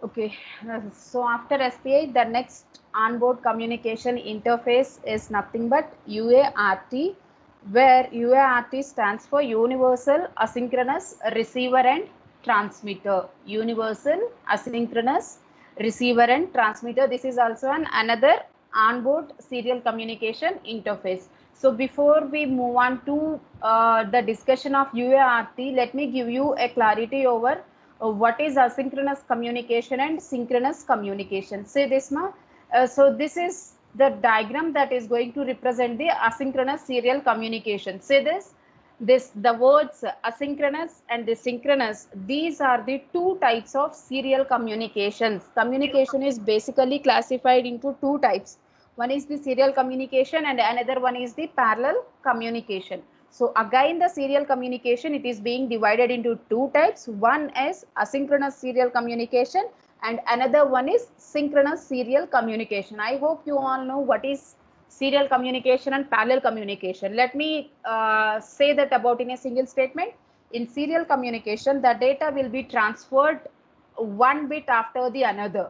Okay, so after SPI, the next onboard communication interface is nothing but UART, where UART stands for Universal Asynchronous Receiver and Transmitter. Universal Asynchronous Receiver and Transmitter. This is also another onboard serial communication interface. So before we move on to the discussion of UART, let me give you a clarity over what is asynchronous communication and synchronous communication. Say this, ma. So this is the diagram that is going to represent the asynchronous serial communication. Say this the words asynchronous and the synchronous, these are the two types of serial communications. Communication is basically classified into two types. One is the serial communication and another one is the parallel communication. So again, the serial communication, it is being divided into two types. One is asynchronous serial communication and another one is synchronous serial communication. I hope you all know what is serial communication and parallel communication. Let me say that about in a single statement. In serial communication, the data will be transferred one bit after the another.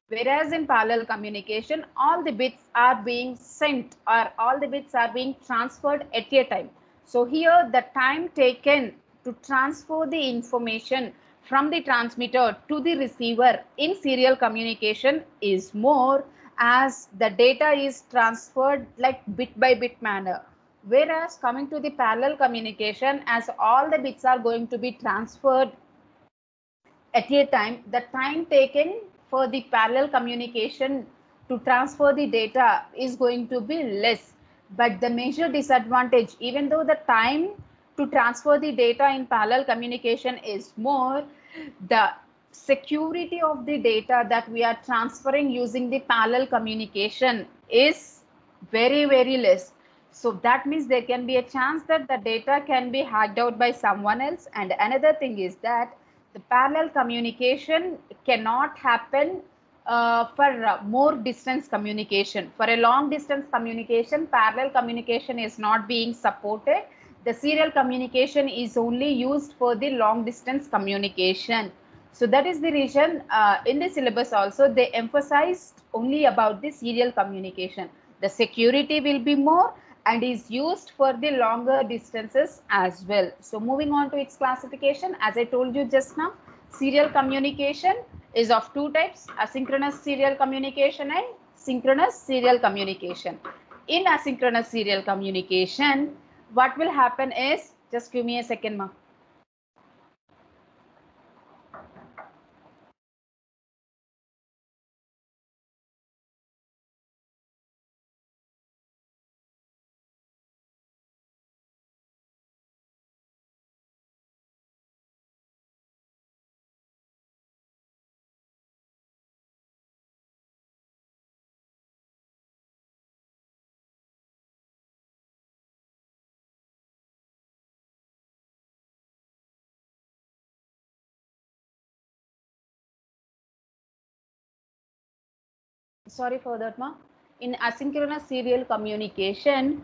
Whereas in parallel communication, all the bits are being sent or all the bits are being transferred at a time. So here the time taken to transfer the information from the transmitter to the receiver in serial communication is more, as the data is transferred like bit by bit manner. Whereas coming to the parallel communication, as all the bits are going to be transferred at a time, the time taken for the parallel communication to transfer the data is going to be less. But the major disadvantage, even though the time to transfer the data in parallel communication is more, the security of the data that we are transferring using the parallel communication is very, very less. So that means there can be a chance that the data can be hacked out by someone else. And another thing is that the parallel communication cannot happen for more distance communication. For a long distance communication, parallel communication is not being supported. The serial communication is only used for the long distance communication. So that is the reason in the syllabus also they emphasized only about the serial communication. The security will be more and is used for the longer distances as well. So moving on to its classification, as I told you just now, serial communication is of two types: asynchronous serial communication and synchronous serial communication. In asynchronous serial communication, what will happen is, just give me a second, ma. Sorry for that, ma. In asynchronous serial communication,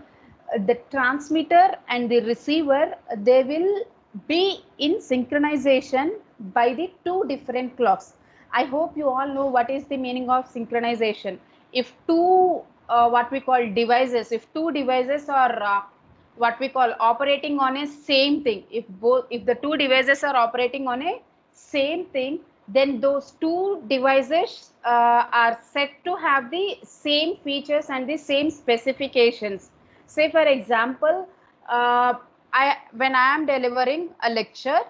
the transmitter and the receiver, they will be in synchronization by the two different clocks. I hope you all know what is the meaning of synchronization. If two what we call devices, if two devices are what we call operating on a same thing, if the two devices are operating on a same thing, then those two devices are set to have the same features and the same specifications. Say for example, when I am delivering a lecture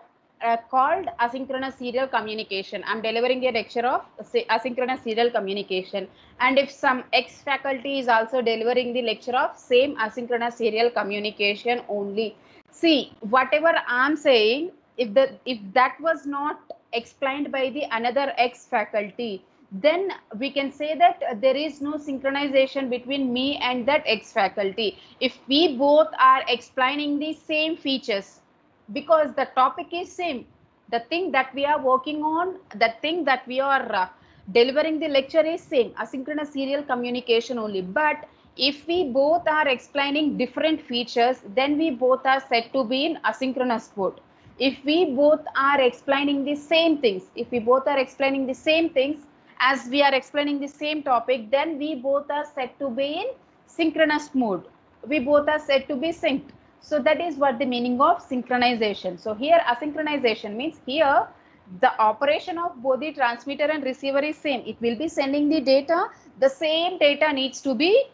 called asynchronous serial communication, I'm delivering a lecture of asynchronous serial communication, and if some ex faculty is also delivering the lecture of same asynchronous serial communication only, see whatever I'm saying, if that was not explained by the another ex faculty, then we can say that there is no synchronization between me and that ex faculty. If we both are explaining the same features, because the topic is same, the thing that we are working on, the thing that we are delivering the lecture is same, asynchronous serial communication only. But if we both are explaining different features, then we both are said to be in asynchronous mode. If we both are explaining the same things, if we both are explaining the same things, as we are explaining the same topic, then we both are said to be in synchronous mode. We both are said to be synced. So that is what the meaning of synchronization. So here asynchronization means here the operation of both the transmitter and receiver is same. It will be sending the data. The same data needs to be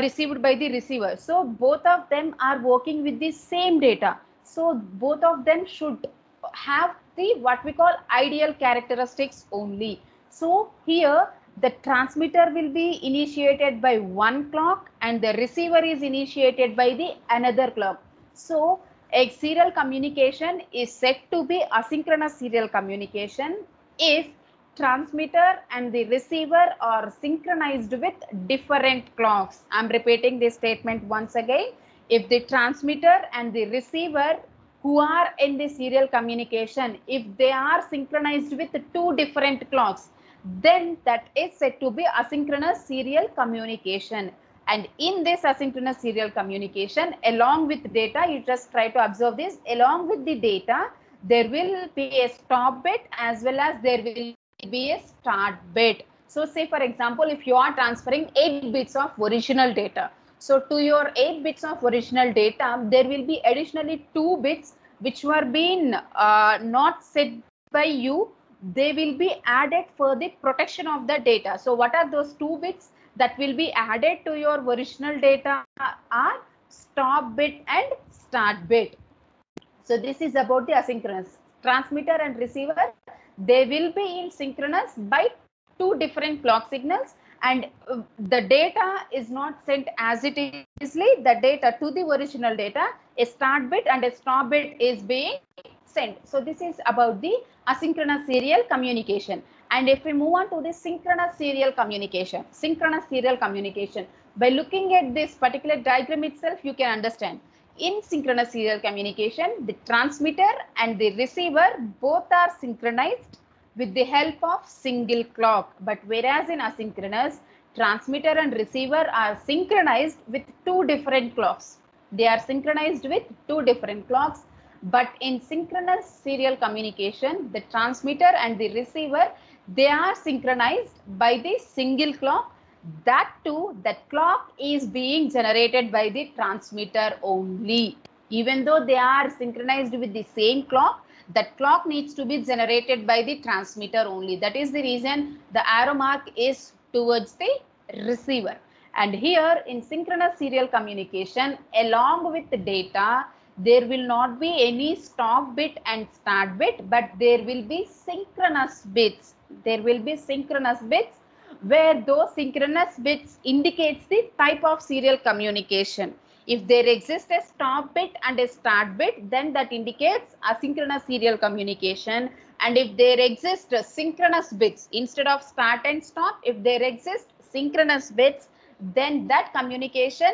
received by the receiver. So both of them are working with the same data. So both of them should have the what we call ideal characteristics only. So here the transmitter will be initiated by one clock and the receiver is initiated by the another clock. So a serial communication is said to be asynchronous serial communication if transmitter and the receiver are synchronized with different clocks. I am repeating this statement once again. If the transmitter and the receiver who are in the serial communication, if they are synchronized with two different clocks, then that is said to be asynchronous serial communication. And in this asynchronous serial communication, along with data, you just try to observe this, along with the data, there will be a stop bit as well as there will be a start bit. So say for example, if you are transferring 8 bits of original data, so to your 8 bits of original data, there will be additionally 2 bits which were being not set by you. They will be added for the protection of the data. So what are those 2 bits that will be added to your original data are stop bit and start bit. So this is about the asynchronous. Transmitter and receiver, they will be in synchronous by two different clock signals, and the data is not sent as it is. The data to the original data, a start bit and a stop bit is being sent. So this is about the asynchronous serial communication. And if we move on to the synchronous serial communication, by looking at this particular diagram itself, you can understand. In synchronous serial communication, the transmitter and the receiver both are synchronized with the help of single clock. But whereas in asynchronous, transmitter and receiver are synchronized with two different clocks. They are synchronized with two different clocks. But in synchronous serial communication, the transmitter and the receiver, they are synchronized by the single clock. That too, that clock is being generated by the transmitter only. Even though they are synchronized with the same clock, that clock needs to be generated by the transmitter only. That is the reason the arrow mark is towards the receiver. And here in synchronous serial communication, along with the data, there will not be any stop bit and start bit, but there will be synchronous bits. There will be synchronous bits where those synchronous bits indicates the type of serial communication. If there exists a stop bit and a start bit, then that indicates asynchronous serial communication. And if there exist synchronous bits instead of start and stop, if there exist synchronous bits, then that communication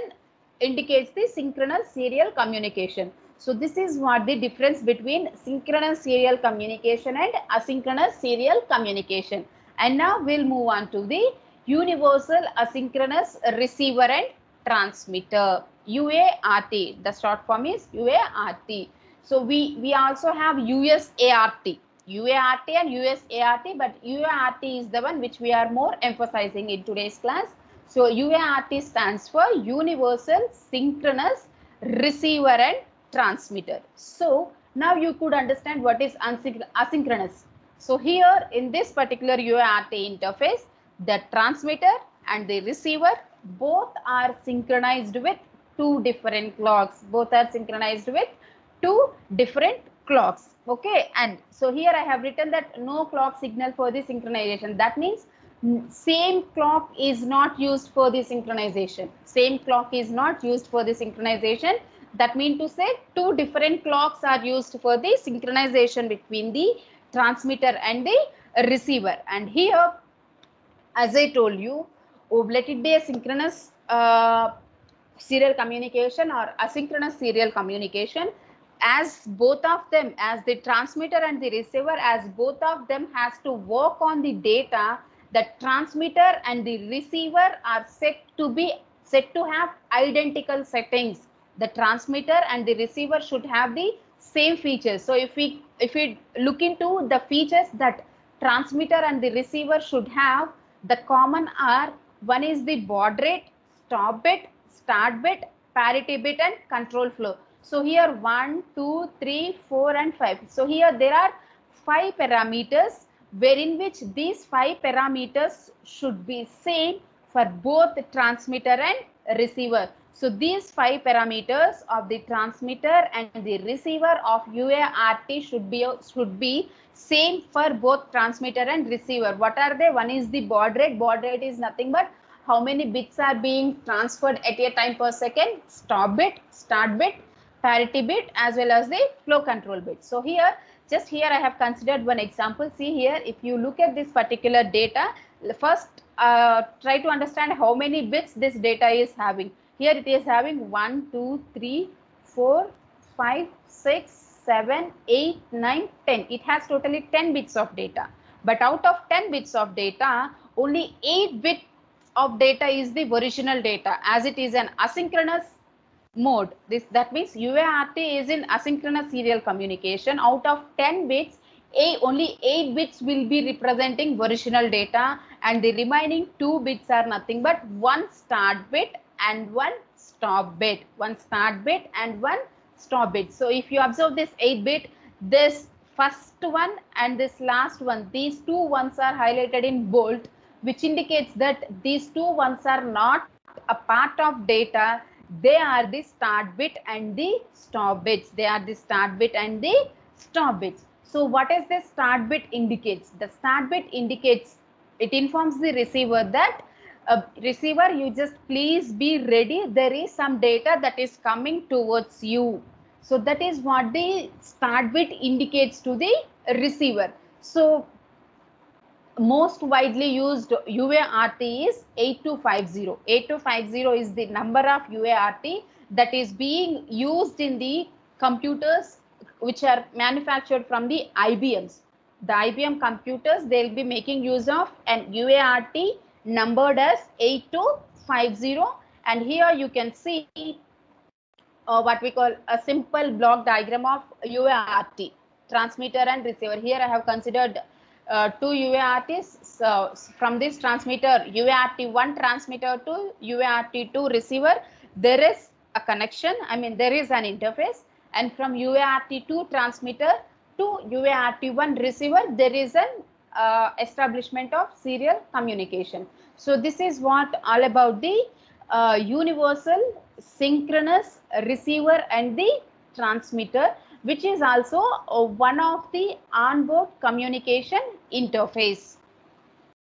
indicates the synchronous serial communication. So this is what the difference between synchronous serial communication and asynchronous serial communication. And now we'll move on to the universal asynchronous receiver and transmitter, UART. The short form is UART. So we also have USART. UART and USART, but UART is the one which we are more emphasizing in today's class. So UART stands for Universal Synchronous Receiver and Transmitter. So now you could understand what is asynchronous. So here in this particular UART interface, the transmitter and the receiver both are synchronized with two different clocks. Both are synchronized with two different clocks. Okay, and so here I have written that no clock signal for the synchronization. That means same clock is not used for the synchronization. Same clock is not used for the synchronization. That means to say two different clocks are used for the synchronization between the transmitter and the receiver. And here, as I told you, let it be a synchronous serial communication or asynchronous serial communication, as both of them, as the transmitter and the receiver, as both of them has to work on the data, the transmitter and the receiver are set to have identical settings. The transmitter and the receiver should have the same features. So if we look into the features that transmitter and the receiver should have, the common are, one is the baud rate, stop bit, start bit, parity bit, and control flow. So here 1, 2, 3, 4, and 5. So here there are 5 parameters, wherein which these 5 parameters should be same for both transmitter and receiver. So these 5 parameters of the transmitter and the receiver of UART should be same for both transmitter and receiver. What are they? One is the baud rate. Baud rate is nothing but how many bits are being transferred at a time per second. Stop bit, start bit, parity bit, as well as the flow control bit. So here, just here I have considered one example. See here, if you look at this particular data, first try to understand how many bits this data is having. Here it is having 1, 2, 3, 4, 5, 6, 7, 8, 9, 10. It has totally 10 bits of data. But out of 10 bits of data, only 8 bits of data is the original data, as it is an asynchronous mode. That means UART is in asynchronous serial communication. Out of 10 bits, only 8 bits will be representing original data, and the remaining 2 bits are nothing but one start bit and one stop bit. One start bit and one stop bit. So if you observe this 8 bit, this first one and this last one, these two ones are highlighted in bold, which indicates that these two ones are not a part of data. They are the start bit and the stop bits. They are the start bit and the stop bits. So what is the start bit indicates? The start bit indicates, it informs the receiver that receiver, you just please be ready. There is some data that is coming towards you. So that is what the start bit indicates to the receiver. So most widely used UART is 8250. 8250 is the number of UART that is being used in the computers which are manufactured from the IBMs. The IBM computers, they will be making use of an UART numbered as 8250, and here you can see what we call a simple block diagram of UART, transmitter and receiver. Here I have considered two UARTs. So from this transmitter, UART1 transmitter to UART2 receiver, there is a connection. I mean, there is an interface, and from UART2 transmitter to UART1 receiver, there is an establishment of serial communication. So this is what all about the universal synchronous receiver and the transmitter, which is also one of the onboard communication interface.